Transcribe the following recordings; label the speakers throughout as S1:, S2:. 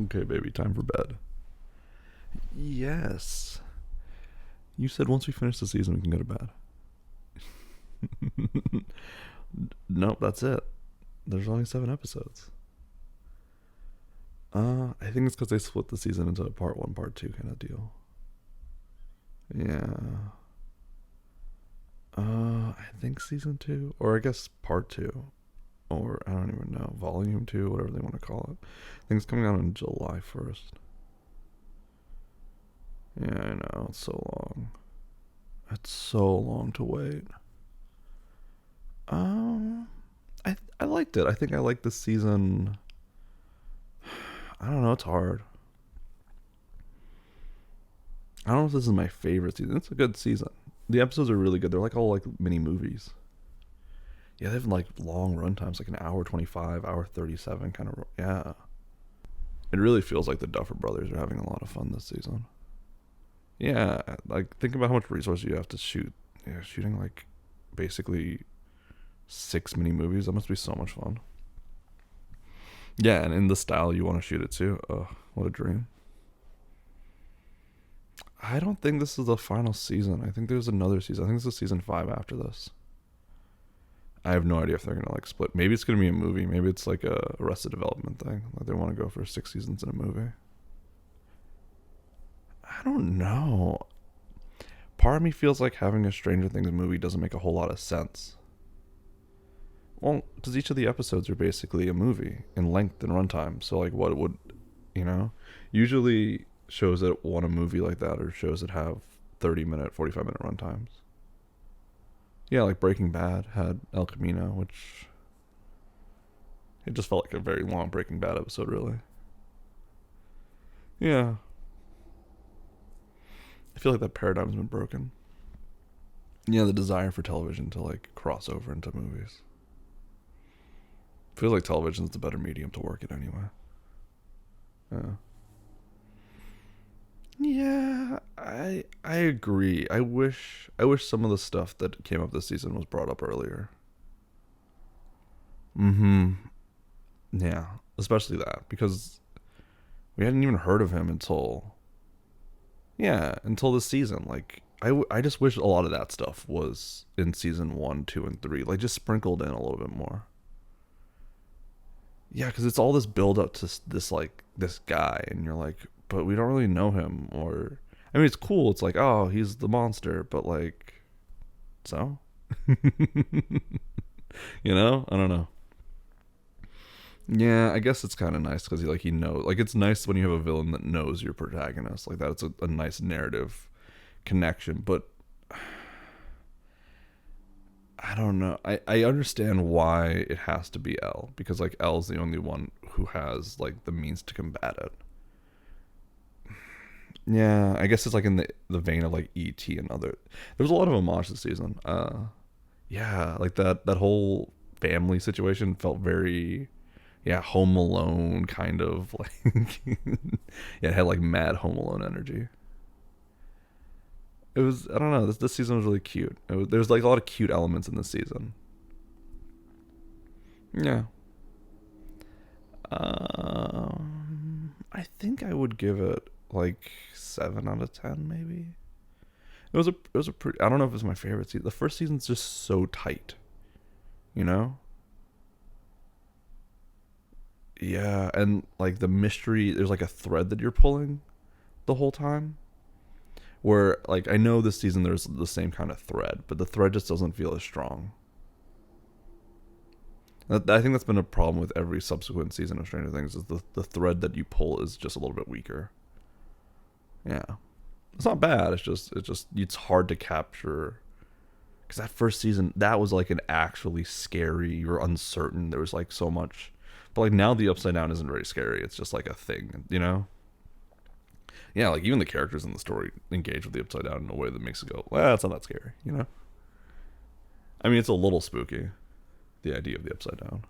S1: Okay, baby, time for bed. Yes. You said once we finish the season, we can go to bed. Nope, that's it. There's only 7 episodes. I think it's because they split the season into a part one, part two kind of deal. Yeah. I think season two, or I guess part two, or I don't even know, volume two, whatever they want to call it. I think it's coming out on July 1st. Yeah, I know. It's so long. It's so long to wait. Um, I liked it. I think I liked this season. I don't know. It's hard. I don't know if this is my favorite season. It's a good season. The episodes are really good. They're like all like mini movies. Yeah, they have like long run times, like an hour 25, hour 37 kind of. Yeah. It really feels like the Duffer Brothers are having a lot of fun this season. Yeah, like think about how much resources you have to shoot. Yeah, shooting like basically 6 mini movies. That must be so much fun. Yeah, and in the style you want to shoot it too. Oh, what a dream. I don't think this is the final season. I think there's another season. I think this is season 5 after this. I have no idea if they're gonna like split. Maybe it's gonna be a movie. Maybe it's like a Arrested Development thing. Like they want to go for 6 seasons in a movie. I don't know. Part of me feels like having a Stranger Things movie doesn't make a whole lot of sense. Well, because each of the episodes are basically a movie in length and runtime. So like, what would you know? Usually shows that want a movie like that are shows that have 30-minute, 45-minute runtimes. Yeah, like Breaking Bad had El Camino, which it just felt like a very long Breaking Bad episode, really. Yeah, I feel like that paradigm's been broken. Yeah, the desire for television to like cross over into movies. Feels like television's the better medium to work it anyway. Yeah. Yeah, I agree. I wish some of the stuff that came up this season was brought up earlier. Mm-hmm. Yeah, especially that because we hadn't even heard of him until until this season. Like I just wish a lot of that stuff was in season 1, 2, and 3, like just sprinkled in a little bit more. Yeah, because it's all this build up to this like this guy, and you're like, but we don't really know him, or I mean, it's cool. It's like, oh, he's the monster, but like, so, I don't know. Yeah, I guess it's kind of nice because he knows. Like, it's nice when you have a villain that knows your protagonist. Like, that's a nice narrative connection. But I don't know. I understand why it has to be L because like L's the only one who has like the means to combat it. Yeah, I guess it's like in the vein of like E.T. and other. There was a lot of homage this season. Yeah, like that whole family situation felt very Home Alone kind of like yeah, it had like mad Home Alone energy. It was I don't know. This season was really cute. There's like a lot of cute elements in this season. Yeah. I think I would give it like 7 out of 10, maybe. It was a pretty. I don't know if it's my favorite season. The first season's just so tight, you know. Yeah, and like the mystery, there's like a thread that you're pulling the whole time. Where like I know this season there's the same kind of thread, but the thread just doesn't feel as strong. I think that's been a problem with every subsequent season of Stranger Things is the thread that you pull is just a little bit weaker. Yeah, it's not bad. It's just it's hard to capture because that first season that was like an actually scary. You're uncertain. There was like so much, but like now the Upside Down isn't very scary. It's just like a thing, you know. Yeah, like even the characters in the story engage with the Upside Down in a way that makes it go, well, it's not that scary, you know. I mean, it's a little spooky, the idea of the Upside Down.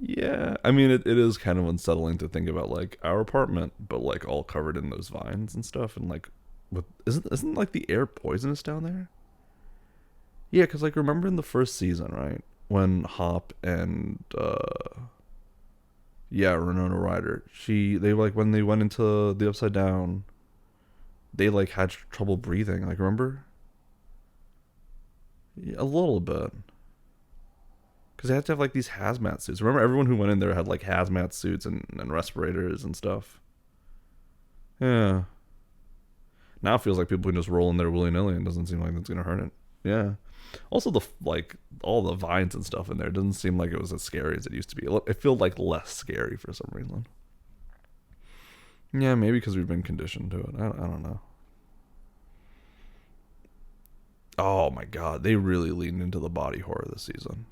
S1: Yeah, I mean, it is kind of unsettling to think about like our apartment, but like all covered in those vines and stuff, and like, with isn't like the air poisonous down there? Yeah, because like remember in the first season, right? when Hop and yeah, Winona Ryder. They like when they went into the Upside Down, they like had trouble breathing. Like remember? Yeah, a little bit. Because they had to have like these hazmat suits. Remember, everyone who went in there had like hazmat suits and respirators and stuff. Yeah. Now it feels like people can just roll in there willy nilly and doesn't seem like that's gonna hurt it. Yeah. Also, the like all the vines and stuff in there doesn't seem like it was as scary as it used to be. It felt like less scary for some reason. Yeah, maybe because we've been conditioned to it. I don't know. Oh my god, they really leaned into the body horror this season.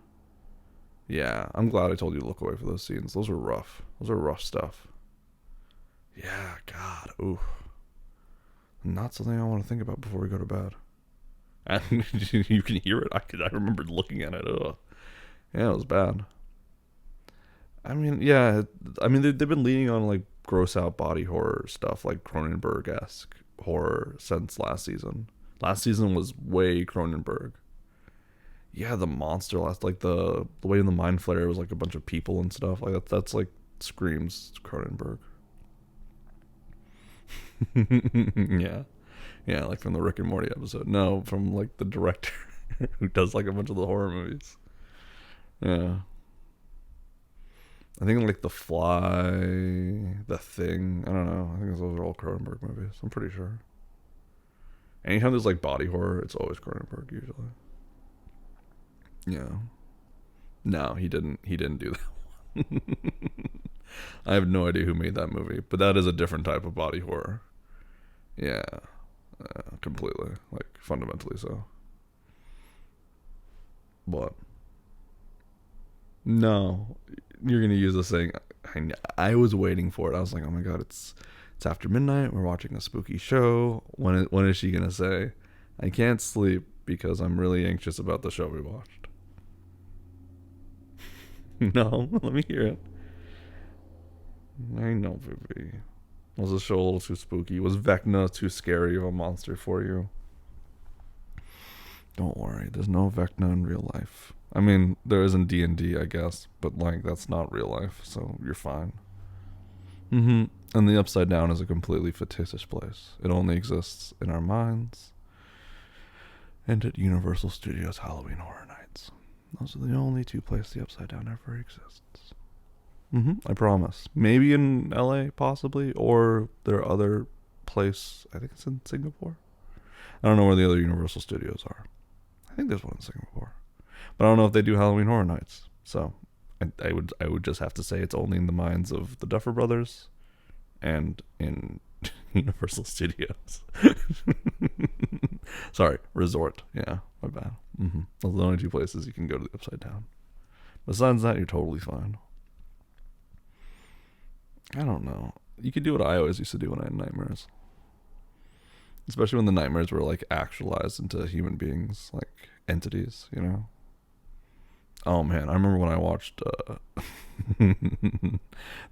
S1: Yeah, I'm glad I told you to look away for those scenes. Those were rough. Those are rough stuff. Yeah, God, ooh, not something I want to think about before we go to bed. And you can hear it. I remembered looking at it. Ugh. Yeah, it was bad. I mean, yeah, I mean they've been leaning on like gross out body horror stuff, like Cronenberg esque horror since last season. Last season was way Cronenberg. Yeah, the monster last like the way in the mind flare was like a bunch of people and stuff like that. That's like screams Cronenberg. Yeah, yeah, like from the Rick and Morty episode. No, from like the director who does like a bunch of the horror movies. Yeah, I think like The Fly, The Thing. I don't know. I think those are all Cronenberg movies. I'm pretty sure. Anytime there's like body horror, it's always Cronenberg usually. Yeah. No, he didn't. He didn't do that. I have no idea who made that movie, but that is a different type of body horror. Yeah, completely, like fundamentally so. But no, you're gonna use this thing. I was waiting for it. I was like, oh my god, it's after midnight. We're watching a spooky show. When is she gonna say, I can't sleep because I'm really anxious about the show we watched? No, let me hear it. I know, baby. Was the show a little too spooky? Was Vecna too scary of a monster for you? Don't worry, there's no Vecna in real life. I mean, there is in D&D, I guess, but like that's not real life, so you're fine. Mm-hmm. And the Upside Down is a completely fictitious place. It only exists in our minds and at Universal Studios Halloween Horror Nights. Those are the only two places the Upside Down ever exists. I promise. Maybe in LA, possibly, or their other place. I think it's in Singapore. I don't know where the other Universal Studios are. I think there's one in Singapore, but I don't know if they do Halloween Horror Nights. So I would just have to say it's only in the minds of the Duffer Brothers and in Universal Studios. Sorry, Resort. Yeah, my bad. Those are the only two places you can go to the Upside Down. Besides that, you're totally fine. I don't know. You could do what I always used to do when I had nightmares. Especially when the nightmares were like actualized into human beings, like entities, you know? Oh man, I remember when I watched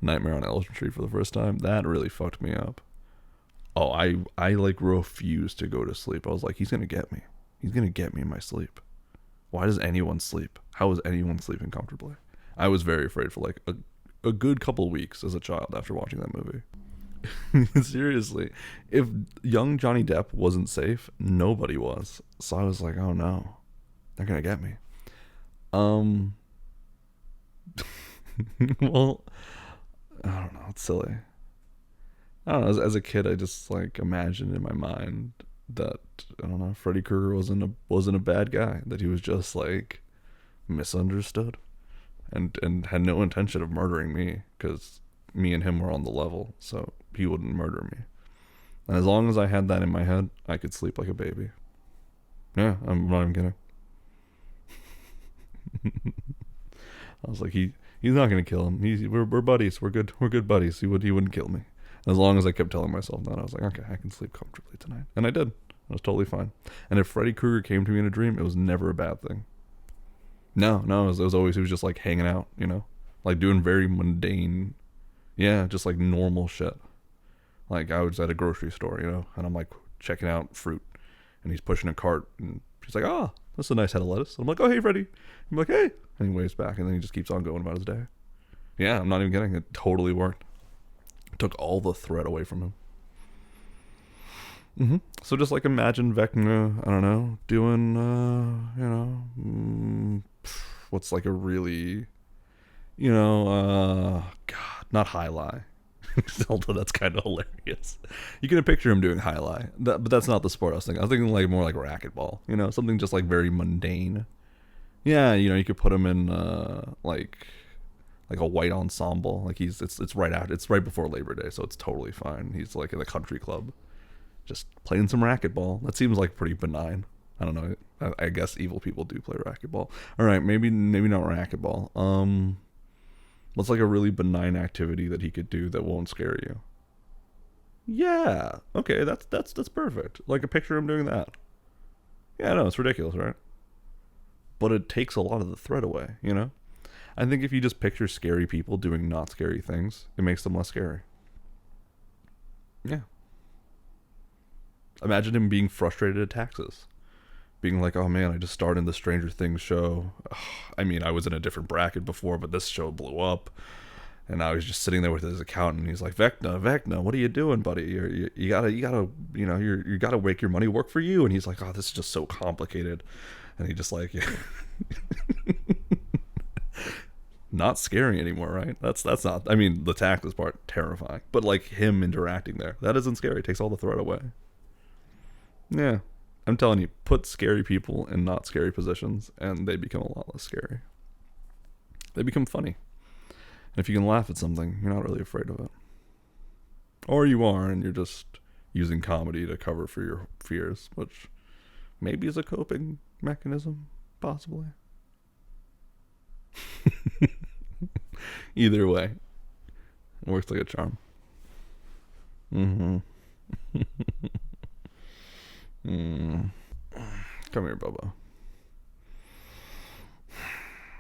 S1: Nightmare on Elm Street for the first time. That really fucked me up. Oh, I like refused to go to sleep. I was like, he's gonna get me. He's gonna get me in my sleep. Why does anyone sleep? How is anyone sleeping comfortably? I was very afraid for like a good couple weeks as a child after watching that movie. Seriously, if young Johnny Depp wasn't safe, nobody was. So I was like, oh no, they're gonna get me. Um, well, I don't know. It's silly. I don't know. As a kid, I just like imagined in my mind that I don't know, Freddy Krueger wasn't a bad guy. That he was just like misunderstood, and had no intention of murdering me because me and him were on the level, so he wouldn't murder me. And as long as I had that in my head, I could sleep like a baby. Yeah, I'm not even kidding. I was like, he's not gonna kill him. We're buddies. We're good buddies. He wouldn't kill me. As long as I kept telling myself that, I was like, okay, I can sleep comfortably tonight, and I did. I was totally fine. And if Freddy Krueger came to me in a dream, it was never a bad thing. No, it was always he was just like hanging out, you know, like doing very mundane, yeah, just like normal shit. Like I was at a grocery store, you know, and I'm like checking out fruit, and he's pushing a cart, and she's like, "Ah, That's a nice head of lettuce. I'm like, oh, hey, Freddy. I'm like, hey. And he waves back, and then he just keeps on going about his day. Yeah, I'm not even kidding. It totally worked. It took all the threat away from him. So just like imagine Vecna, I don't know, doing, what's like a really, God, not highlight. Although that's kind of hilarious. You can picture him doing highlight, but that's not the sport I was thinking. I was thinking like more like racquetball, something just like very mundane. Yeah, you could put him in like a white ensemble. Like it's right out, it's right before Labor Day, so it's totally fine. He's like in a country club, just playing some racquetball. That seems like pretty benign. I don't know. I guess evil people do play racquetball. All right, maybe not racquetball. What's like a really benign activity that he could do that won't scare you? Yeah. Okay, that's perfect. Like a picture of him doing that. Yeah, no, it's ridiculous, right? But it takes a lot of the threat away, I think if you just picture scary people doing not scary things, it makes them less scary. Yeah. Imagine him being frustrated at taxes. Being like, oh man, I just starred in the Stranger Things show. Ugh, I mean, I was in a different bracket before, but this show blew up. And now he's just sitting there with his accountant. He's like, Vecna, what are you doing, buddy? You gotta, you gotta make your money work for you. And he's like, oh, this is just so complicated. And he just like, not scary anymore, right? That's not. I mean, the taxes part terrifying, but like him interacting there, that isn't scary. It takes all the threat away. Yeah. I'm telling you, put scary people in not scary positions, and they become a lot less scary. They become funny. And if you can laugh at something, you're not really afraid of it. Or you are, and you're just using comedy to cover for your fears, which maybe is a coping mechanism, possibly. Either way, it works like a charm. Come here, Bubba.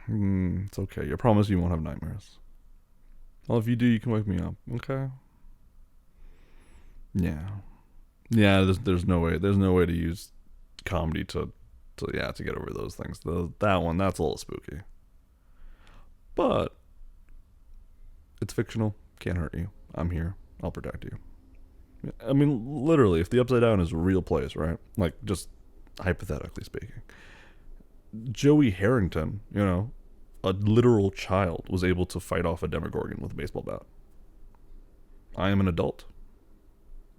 S1: It's okay. I promise you won't have nightmares. Well, if you do, you can wake me up. Okay. Yeah. Yeah. There's no way. There's no way to use comedy to get over those things. That's a little spooky. But it's fictional. Can't hurt you. I'm here. I'll protect you. I mean, literally, if the Upside Down is a real place, right? Like, just hypothetically speaking, Joey Harrington, a literal child, was able to fight off a Demogorgon with a baseball bat. I am an adult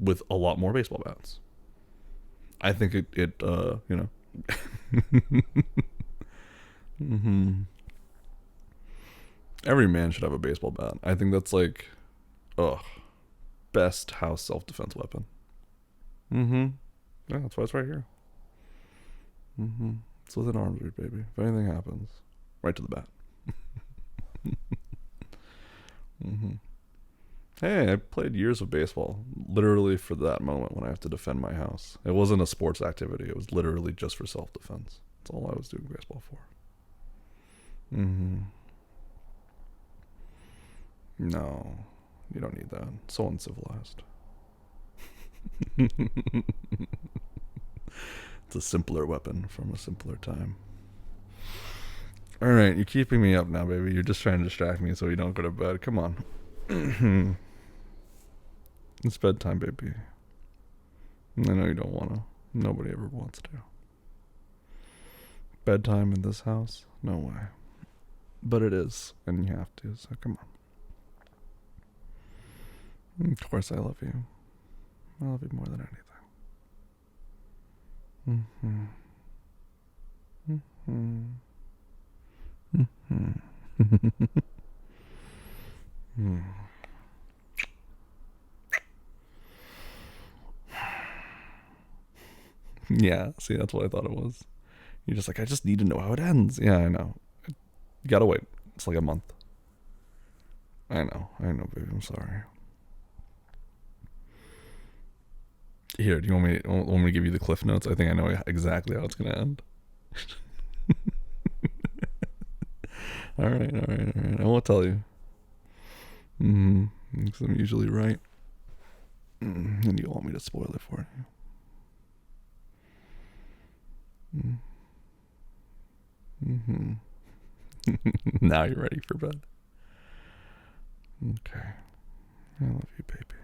S1: with a lot more baseball bats. I think it Every man should have a baseball bat. I think that's like, best house self-defense weapon. Yeah, that's why it's right here. It's within arm's reach, baby. If anything happens, right to the bat. Hey, I played years of baseball, literally for that moment when I have to defend my house. It wasn't a sports activity. It was literally just for self-defense. That's all I was doing baseball for. No, you don't need that. So uncivilized. It's a simpler weapon from a simpler time. Alright, you're keeping me up now, baby. You're just trying to distract me so you don't go to bed. Come on. It's bedtime, baby. I know you don't want to. Nobody ever wants to. Bedtime in this house? No way. But it is, and you have to, so come on. Of course I love you. I love you more than anything. Yeah, see, that's what I thought it was. You're just like, I just need to know how it ends. Yeah, I know. You gotta wait. It's like a month. I know, baby. I'm sorry. Here, do you want me to give you the cliff notes? I think I know exactly how it's gonna end. All right. I won't tell you. Because I'm usually right. And you want me to spoil it for you. Mm-hmm. Now you're ready for bed. Okay. I love you, baby.